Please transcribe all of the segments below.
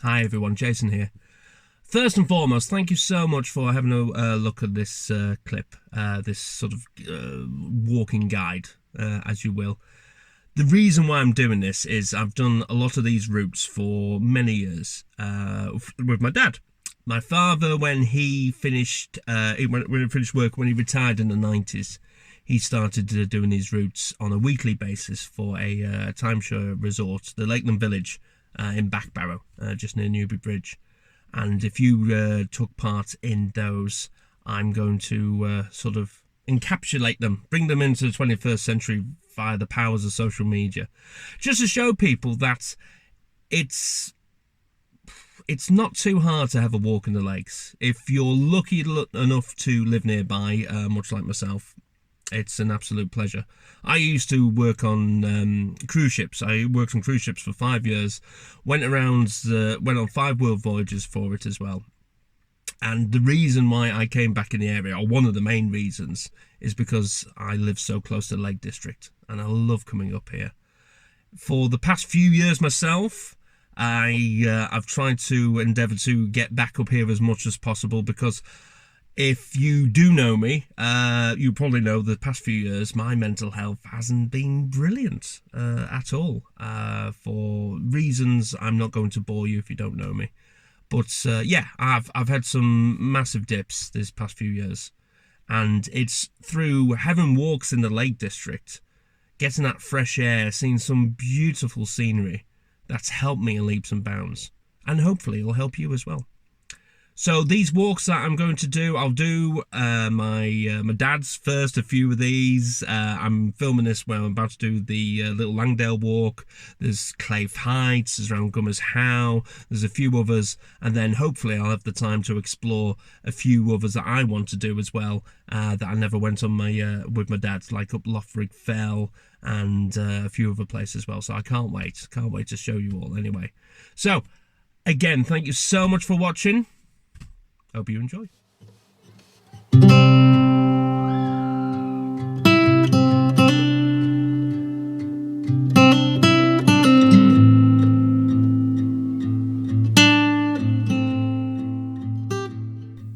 Hi everyone, Jason here. First and foremost, thank you so much for having a look at this clip, this sort of walking guide, as you will. The reason why I'm doing this is I've done a lot of these routes for many years with my dad. My father, when he finished work, when he retired in the 90s, he started doing these routes on a weekly basis for a timeshare resort, the Lakeland Village, in Backbarrow, just near Newby Bridge. And if you took part in those, I'm going to sort of encapsulate them, bring them into the 21st century via the powers of social media, just to show people that it's not too hard to have a walk in the lakes. If you're lucky enough to live nearby, much like myself, it's an absolute pleasure. I used to work on cruise ships. I worked on cruise ships for 5 years. Went on 5 world voyages for it as well. And the reason why I came back in the area, or one of the main reasons, is because I live so close to the Lake District, and I love coming up here. For the past few years myself, I've tried to endeavour to get back up here as much as possible, because if you do know me, you probably know the past few years my mental health hasn't been brilliant at all, for reasons I'm not going to bore you if you don't know me. But yeah, I've had some massive dips this past few years, and it's through having walks in the Lake District, getting that fresh air, seeing some beautiful scenery, that's helped me in leaps and bounds, and hopefully it'll help you as well. So these walks that I'm going to do, I'll do my dad's first, a few of these. I'm filming this where I'm about to do the Little Langdale walk. There's Clave Heights, there's around Gummers How, there's a few others, and then hopefully I'll have the time to explore a few others that I want to do as well, that I never went on with my dad, like up Lothrig Fell and a few other places as well. So I can't wait to show you all anyway. So again, thank you so much for watching. Hope you enjoy.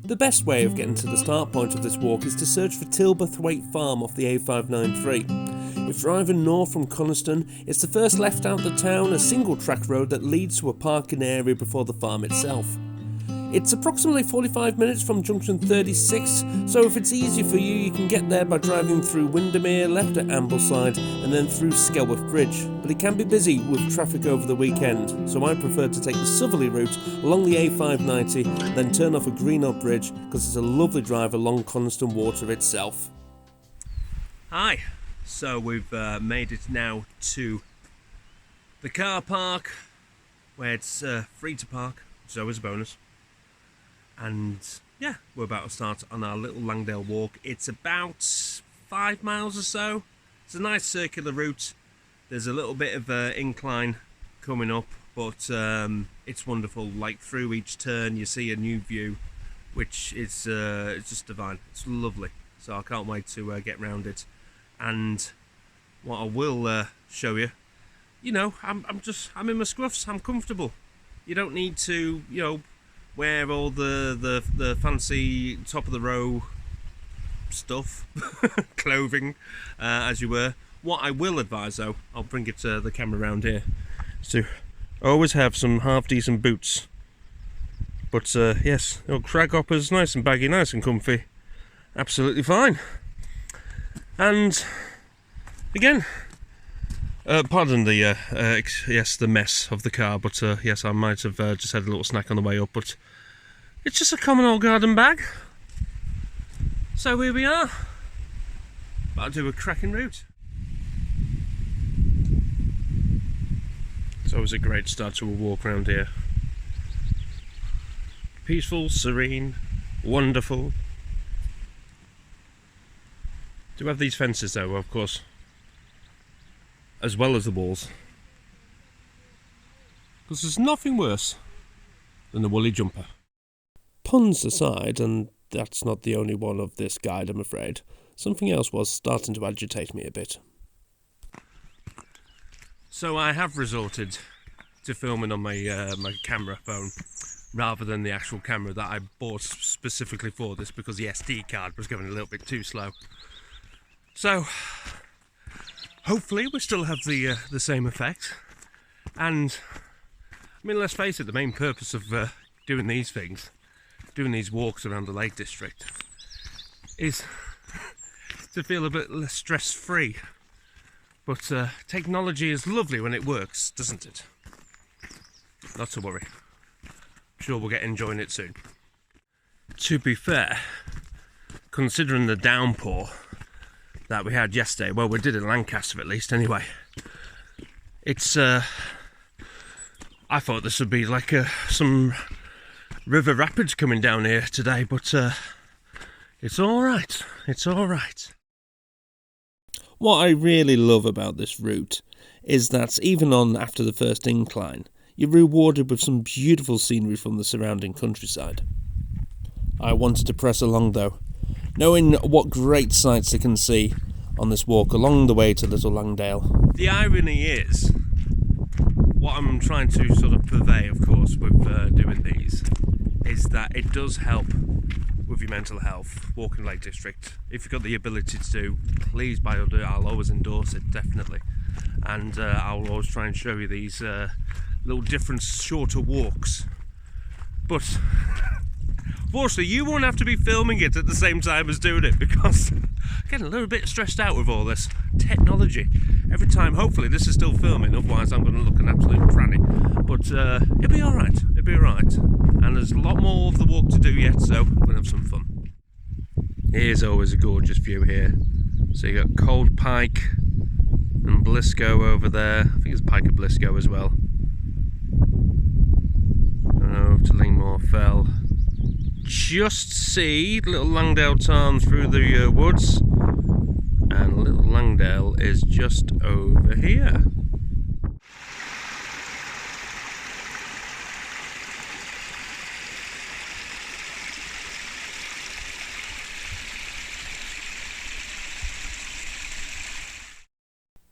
The best way of getting to the start point of this walk is to search for Tilberthwaite Farm off the A593. If driving north from Coniston, it's the first left out the town, a single track road that leads to a parking area before the farm itself. It's approximately 45 minutes from junction 36, so if it's easy for you, you can get there by driving through Windermere, left at Ambleside, and then through Skelworth Bridge. But it can be busy with traffic over the weekend, so I prefer to take the southerly route along the A590, then turn off a Greenock Bridge, because it's a lovely drive along Coniston Water itself. Hi, so we've made it now to the car park, where it's free to park, which is always a bonus. And yeah, we're about to start on our Little Langdale walk. It's about 5 miles or so. It's a nice circular route. There's a little bit of incline coming up, but it's wonderful. Like through each turn you see a new view, which is it's just divine. It's lovely. So I can't wait to get round it. And what I will show you, you know, I'm in my scruffs. I'm comfortable. You don't need to, you know, wear all the fancy top of the row stuff, clothing, as you were. What I will advise though, I'll bring it the camera around here, is to always have some half decent boots. But yes, crag hoppers, nice and baggy, nice and comfy, absolutely fine. And again, pardon the yes, the mess of the car, but yes, I might have just had a little snack on the way up, but it's just a common old garden bag. So here we are, about to do a cracking route. It's always a great start to a walk around here. Peaceful, serene, wonderful. Do have these fences though, of course, as well as the walls, because there's nothing worse than the woolly jumper. Puns aside, and that's not the only one of this guide, I'm afraid, something else was starting to agitate me a bit. So I have resorted to filming on my my camera phone rather than the actual camera that I bought specifically for this, because the SD card was going a little bit too slow. So hopefully we still have the same effect. And I mean, let's face it, the main purpose of doing these things, doing these walks around the Lake District, is to feel a bit less stress-free. But technology is lovely when it works, doesn't it? Not to worry. I'm sure we'll get enjoying it soon. To be fair, considering the downpour that we had yesterday, well, we did in Lancaster at least anyway, it's I thought this would be like some river rapids coming down here today, but it's alright, it's alright. What I really love about this route is that even on after the first incline, you're rewarded with some beautiful scenery from the surrounding countryside. I wanted to press along though, knowing what great sights I can see on this walk along the way to Little Langdale. The irony is, what I'm trying to sort of purvey, of course, with doing these, is that it does help with your mental health, walking Lake District. If you've got the ability to do, please by all do. I'll always endorse it, definitely. And I'll always try and show you these little different, shorter walks. But fortunately, you won't have to be filming it at the same time as doing it, because I'm getting a little bit stressed out with all this technology. Every time, hopefully this is still filming, otherwise I'm going to look an absolute cranny. But it'll be alright, it'll be alright. And there's a lot more of the walk to do yet, so we're going to have some fun. Here's always a gorgeous view here. So you got Cold Pike and Blisco over there. I think it's Pike and Blisco as well. And over to Lingmore Fell. Just see Little Langdale Tarn through the woods, and Little Langdale is just over here.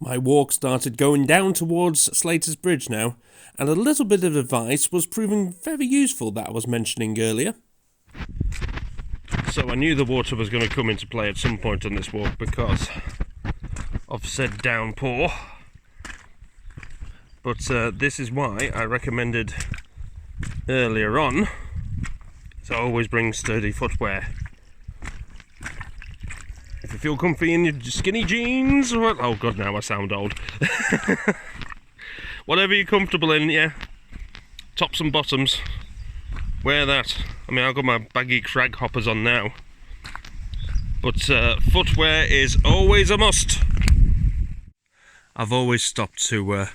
My walk started going down towards Slater's Bridge now, and a little bit of advice was proving very useful that I was mentioning earlier. So I knew the water was going to come into play at some point on this walk because of said downpour. But this is why I recommended earlier on to always bring sturdy footwear. If you feel comfy in your skinny jeans, or oh god, now I sound old. Whatever you're comfortable in, yeah. Tops and bottoms. Wear that. I mean, I've got my baggy crag hoppers on now. But footwear is always a must. I've always stopped to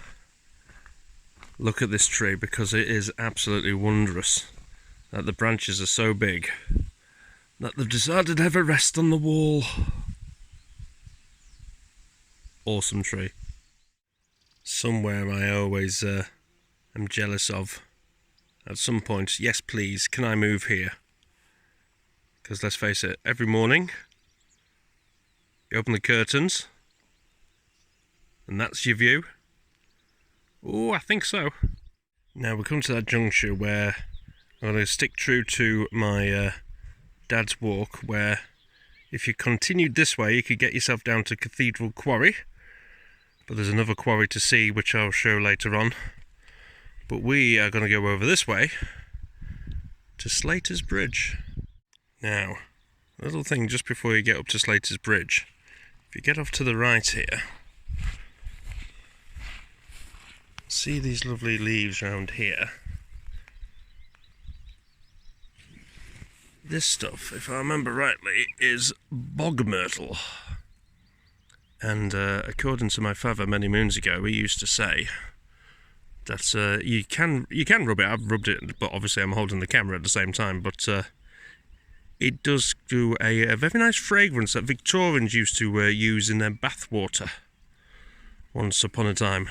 look at this tree because it is absolutely wondrous. That the branches are so big that they've decided to have a rest on the wall. Awesome tree. Somewhere I always am jealous of. At some point, yes please, can I move here? Because let's face it, every morning you open the curtains and that's your view. Oh, I think so. Now we come to that juncture where I'm going to stick true to my dad's walk, where if you continued this way you could get yourself down to Cathedral Quarry, but there's another quarry to see which I'll show later on. But we are going to go over this way to Slater's Bridge. Now, a little thing just before you get up to Slater's Bridge. If you get off to the right here, see these lovely leaves around here. This stuff, if I remember rightly, is bog myrtle. And according to my father many moons ago, he used to say that you can rub it. I've rubbed it, but obviously I'm holding the camera at the same time. But it does do a very nice fragrance that Victorians used to use in their bath water once upon a time.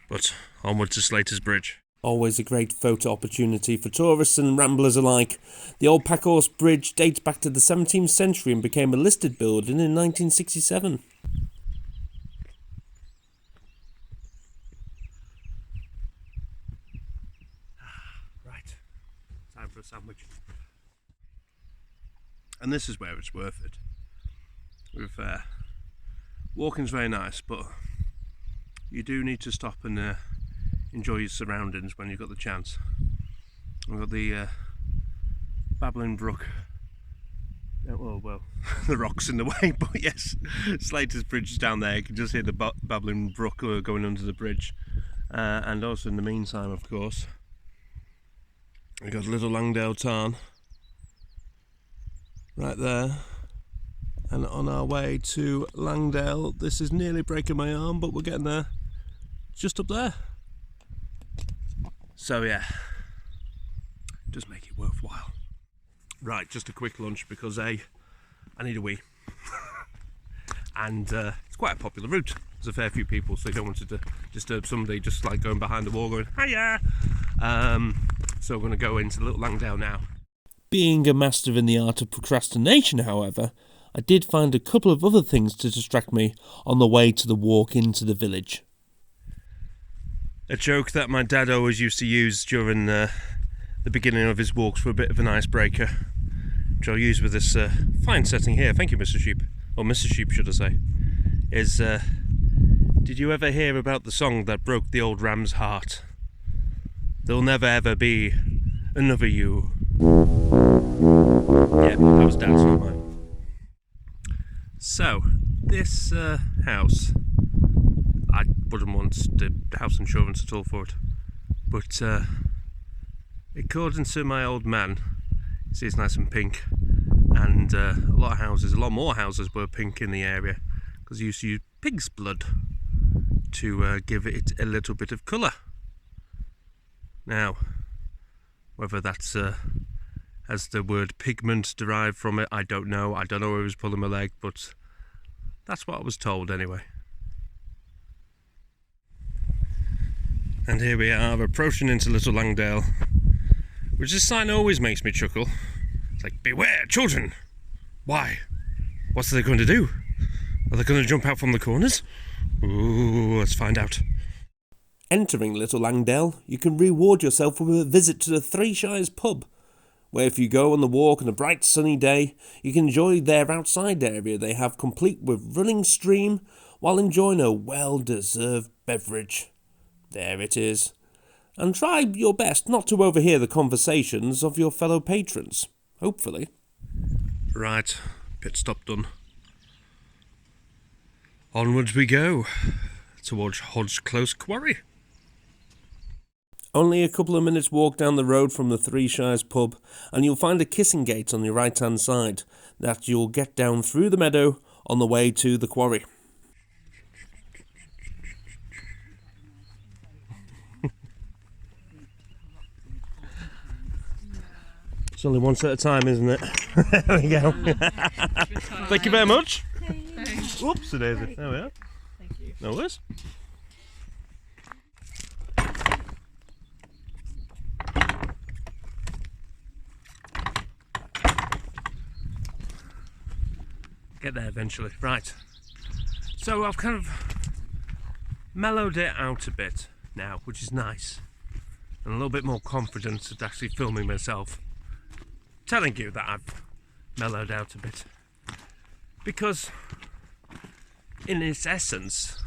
But onward to Slater's Bridge. Always a great photo opportunity for tourists and ramblers alike. The old Packhorse Bridge dates back to the 17th century and became a listed building in 1967. a sandwich. And this is where it's worth it. Walking's very nice, but you do need to stop and enjoy your surroundings when you've got the chance. We've got the babbling brook. Well, the rocks in the way, but yes, Slater's bridge is down there. You can just hear the babbling brook going under the bridge. And also in the meantime, of course, we've got Little Langdale Tarn right there. And on our way to Langdale, this is nearly breaking my arm, but we're getting there. Just up there. So yeah, it does make it worthwhile. Right, just a quick lunch because I need a wee. And it's quite a popular route. There's a fair few people, so you don't want to disturb somebody just like going behind the wall going, hiya! So we're going to go into Little Langdale now. Being a master in the art of procrastination, however, I did find a couple of other things to distract me on the way to the walk into the village. A joke that my dad always used to use during the beginning of his walks for a bit of an icebreaker, which I'll use with this fine setting here. Thank you, Mr. Sheep. Or Mrs. Sheep, should I say. Is, did you ever hear about the song that broke the old ram's heart? There'll never ever be another you. Yeah, that was Dad's, not mine. So, this house, I wouldn't want the house insurance at all for it. But, according to my old man, see it's nice and pink, and a lot more houses were pink in the area because you used to use pig's blood to give it a little bit of colour. Now, whether that's has the word pigment derived from it, I don't know. I don't know who was pulling my leg, but that's what I was told anyway. And here we are approaching into Little Langdale, which this sign always makes me chuckle. It's like, beware, children! Why? What's they going to do? Are they going to jump out from the corners? Ooh, let's find out. Entering Little Langdale, you can reward yourself with a visit to the Three Shires pub, where if you go on the walk on a bright sunny day, you can enjoy their outside area they have complete with running stream while enjoying a well-deserved beverage. There it is. And try your best not to overhear the conversations of your fellow patrons, hopefully. Right, pit stop done. Onwards we go, towards Hodge Close Quarry. Only a couple of minutes walk down the road from the Three Shires pub, and you'll find a kissing gate on your right-hand side that you'll get down through the meadow on the way to the quarry. It's only one set at a time, isn't it? There we go. Thank you very much. Thanks. Whoops, it is. There we are. Thank you. No worries. Get there eventually. Right. So I've kind of mellowed it out a bit now, which is nice. And a little bit more confidence at actually filming myself. Telling you that I've mellowed out a bit. Because, in its essence,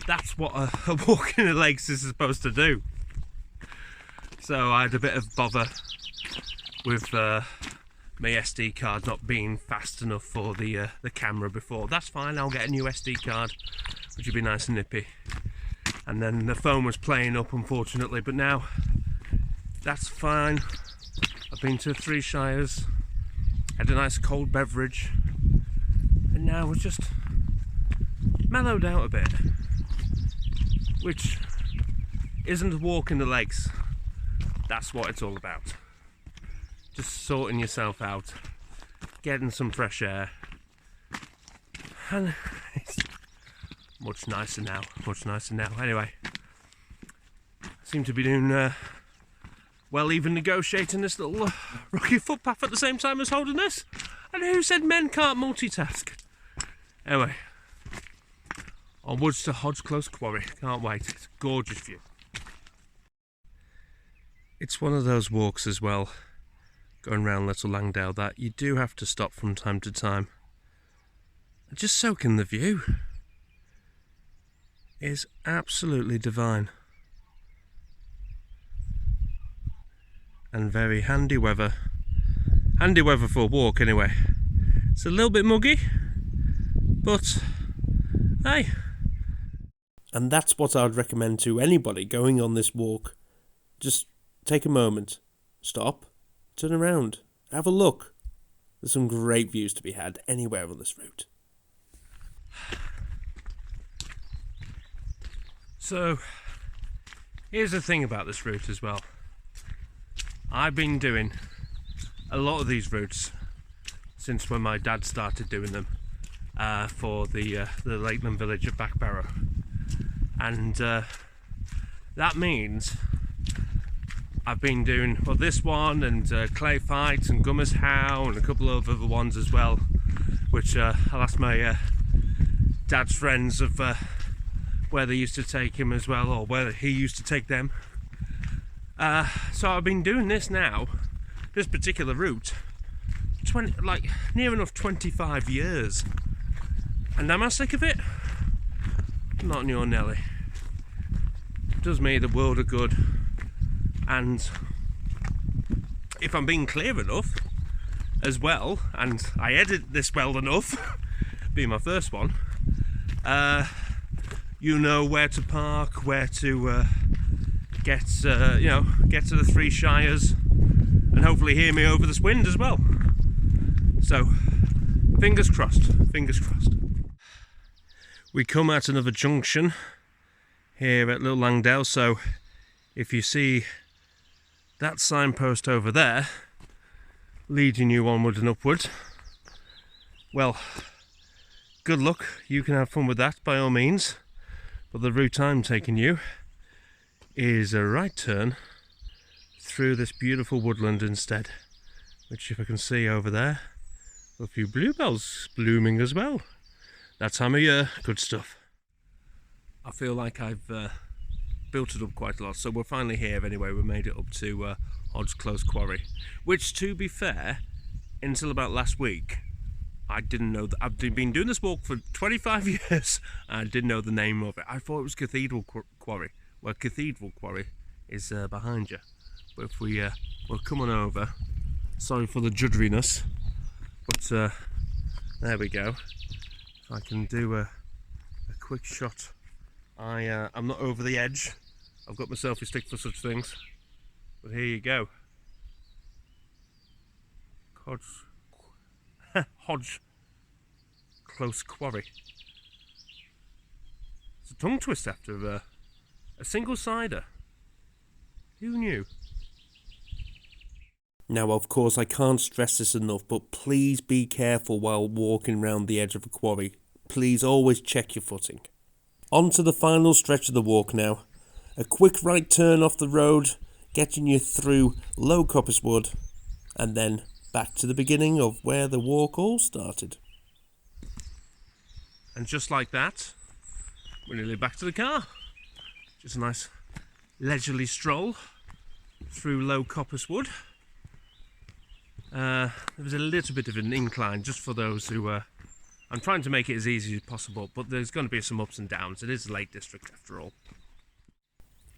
that's what a walk in the lakes is supposed to do. So I had a bit of bother with my SD card not being fast enough for the camera before. That's fine, I'll get a new SD card, which would be nice and nippy. And then the phone was playing up, unfortunately, but now that's fine. I've been to Three Shires, had a nice cold beverage, and now we're just mellowed out a bit, which isn't a walk in the lakes. That's what it's all about. Just sorting yourself out, getting some fresh air, and it's much nicer now, much nicer now. Anyway, seem to be doing well, even negotiating this little rocky footpath at the same time as holding this. And who said men can't multitask? Anyway, onwards to Hodge Close Quarry. Can't wait. It's a gorgeous view. It's one of those walks as well, going round Little Langdale, that you do have to stop from time to time and just soak in the view. It is absolutely divine. And very handy weather. Handy weather for a walk anyway. It's a little bit muggy, but hey. And that's what I'd recommend to anybody going on this walk. Just take a moment, stop, turn around, have a look. There's some great views to be had anywhere on this route. So, here's the thing about this route as well. I've been doing a lot of these routes since when my dad started doing them for the Lakeland village of Backbarrow. And that means I've been doing this one and Clay Fights and Gummers How and a couple of other ones as well, which I'll ask my dad's friends of where they used to take him as well, or where he used to take them. So I've been doing this now, this particular route, near enough 25 years. And am I sick of it? Not in your Nelly. It does me the world of good. And if I'm being clear enough as well, and I edit this well enough, being my first one, you know where to park, where to get to the Three Shires, and hopefully hear me over this wind as well. So, fingers crossed, fingers crossed. We come at another junction here at Little Langdale, so if you see that signpost over there leading you onward and upward, well, good luck, you can have fun with that by all means, but the route I'm taking you is a right turn through this beautiful woodland instead, which, if I can see over there, a few bluebells blooming as well. That time of year, good stuff. I feel like I've built it up quite a lot, so we're finally here anyway. We made it up to Hodge Close Quarry, which, to be fair, until about last week, I didn't know that. I've been doing this walk for 25 years and I didn't know the name of it. I thought it was Cathedral Quarry. Well, Cathedral Quarry is behind you, but if we're coming over, sorry for the judderiness, but there we go. If I can do a quick shot. I'm not over the edge. I've got my selfie stick for such things. But here you go. Hodge Close Quarry. It's a tongue twist after a single cider. Who knew? Now, of course, I can't stress this enough, but please be careful while walking round the edge of a quarry. Please always check your footing. On to the final stretch of the walk now. A quick right turn off the road, getting you through Low Coppicewood, and then back to the beginning of where the walk all started. And just like that, we're nearly back to the car. Just a nice leisurely stroll through Low Coppicewood. There was a little bit of an incline just for those who I'm trying to make it as easy as possible, but there's going to be some ups and downs. It is a Lake District after all.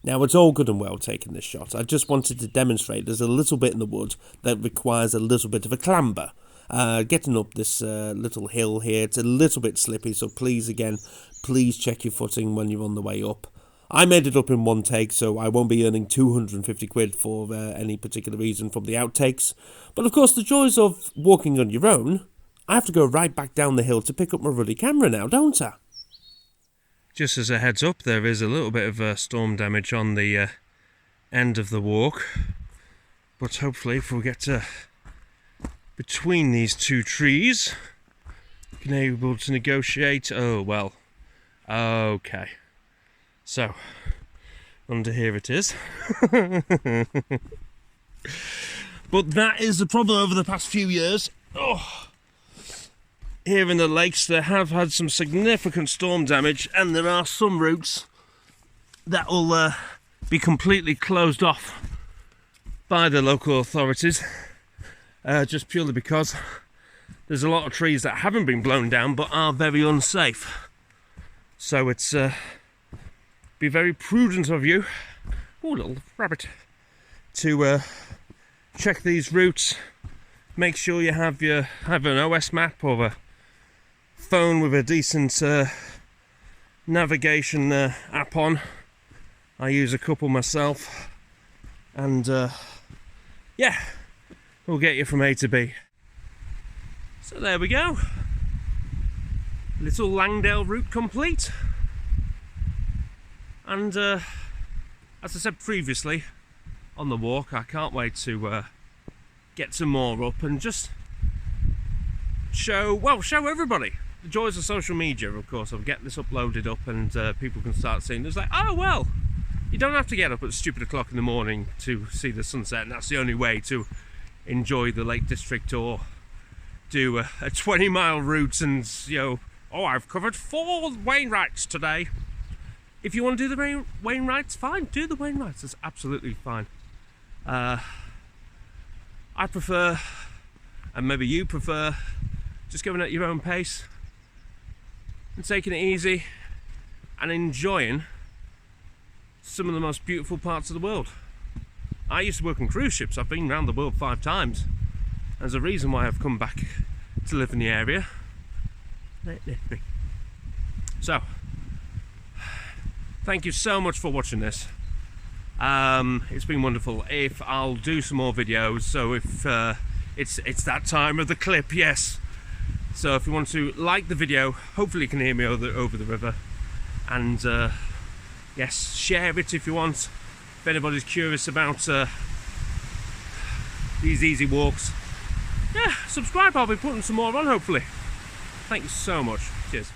Now, it's all good and well taking this shot. I just wanted to demonstrate there's a little bit in the wood that requires a little bit of a clamber. Getting up this little hill here, it's a little bit slippy, so please check your footing when you're on the way up. I made it up in one take, so I won't be earning 250 quid for any particular reason from the outtakes. But of course, the joys of walking on your own, I have to go right back down the hill to pick up my ruddy camera now, don't I? Just as a heads up, there is a little bit of storm damage on the end of the walk. But hopefully, if we get between these two trees, we can be able to negotiate. Oh, well. Okay. So, under here it is. But that is the problem over the past few years. Oh. Here in the lakes there have had some significant storm damage, and there are some routes that will be completely closed off by the local authorities, just purely because there's a lot of trees that haven't been blown down but are very unsafe. So it's be very prudent of you, oh little rabbit, to check these routes. Make sure you have an OS map or a phone with a decent navigation app on. I use a couple myself, and yeah, we'll get you from A to B. So there we go, Little Langdale route complete. And as I said previously on the walk, I can't wait to get some more up and just show everybody the joys of social media. Of course, I'll get this uploaded up and people can start seeing. It's like, oh well, you don't have to get up at stupid o'clock in the morning to see the sunset, and that's the only way to enjoy the Lake District or do a 20-mile route and, you know, oh, I've covered 4 Wainwrights today. If you want to do the Wainwrights, fine, do the Wainwrights, it's absolutely fine. I prefer, and maybe you prefer, just going at your own pace and taking it easy and enjoying some of the most beautiful parts of the world. I used to work on cruise ships. I've been around the world 5 times. There's a reason why I've come back to live in the area. So, thank you so much for watching this. It's been wonderful. If I'll do some more videos, so if it's that time of the clip, yes. So if you want to like the video, hopefully you can hear me over the river, and yes, share it if you want. If anybody's curious about these easy walks, yeah, subscribe. I'll be putting some more on, hopefully. Thank you so much. Cheers.